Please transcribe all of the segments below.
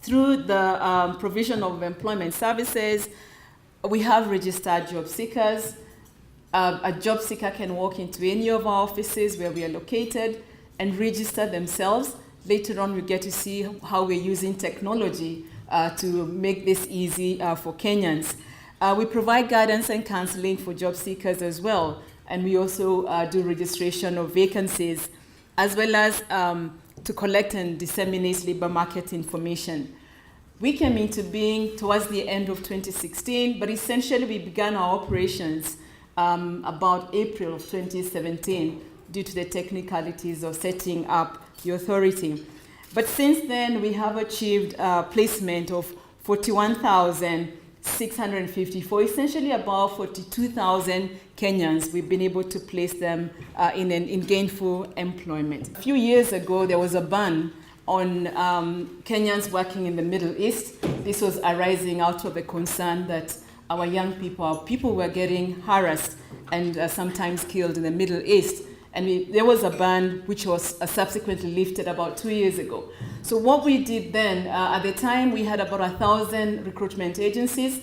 through the provision of employment services, we have registered job seekers. A job seeker can walk into any of our offices where we are located and register themselves. Later on, we get to see how we're using technology to make this easy for Kenyans. We provide guidance and counseling for job seekers as well, and we also do registration of vacancies, as well as to collect and disseminate labor market information. We came into being towards the end of 2016, but essentially we began our operations about April of 2017 due to the technicalities of setting up the authority. But since then, we have achieved placement of 41,654, essentially about 42,000 Kenyans. We've been able to place them in gainful employment. A few years ago, there was a ban on Kenyans working in the Middle East. This was arising out of a concern that our young people were getting harassed and sometimes killed in the Middle East. And there was a ban which was subsequently lifted about 2 years ago. So what we did then, at the time we had about 1,000 recruitment agencies,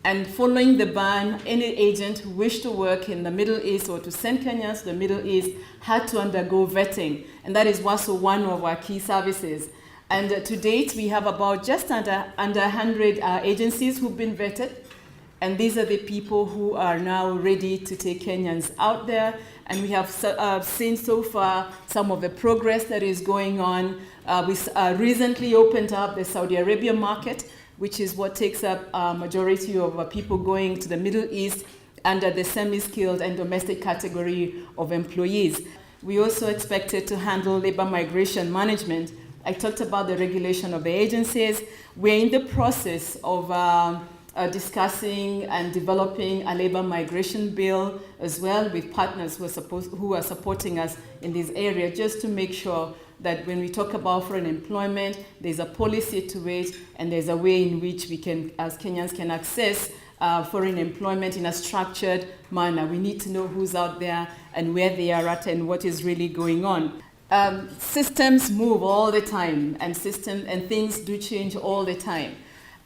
and following the ban, any agent who wished to work in the Middle East or to send Kenyans to the Middle East had to undergo vetting. And that is also one of our key services. And to date, we have about just under 100 agencies who've been vetted. And these are the people who are now ready to take Kenyans out there. And we have seen so far some of the progress that is going on. We recently opened up the Saudi Arabia market, which is what takes up a majority of people going to the Middle East under the semi-skilled and domestic category of employees. We also expected to handle labor migration management. I talked about the regulation of the agencies. We're in the process of discussing and developing a labor migration bill as well with partners who are supporting us in this area, just to make sure that when we talk about foreign employment, there's a policy to it and there's a way in which we can, as Kenyans, can access foreign employment in a structured manner. We need to know who's out there and where they are at and what is really going on. Systems move all the time, and things do change all the time.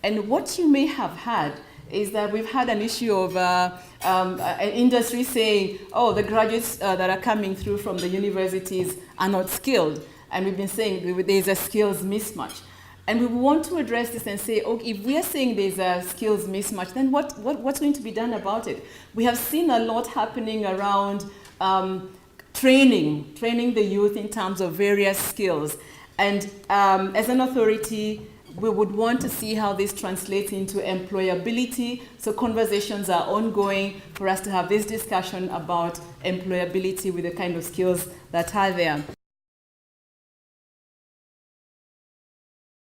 And what you may have had is that we've had an issue of an industry saying, oh, the graduates that are coming through from the universities are not skilled. And we've been saying there's a skills mismatch. And we want to address this and say, okay, if we are saying there's a skills mismatch, then what's going to be done about it? We have seen a lot happening around training the youth in terms of various skills. And as an authority, we would want to see how this translates into employability. So conversations are ongoing for us to have this discussion about employability with the kind of skills that are there.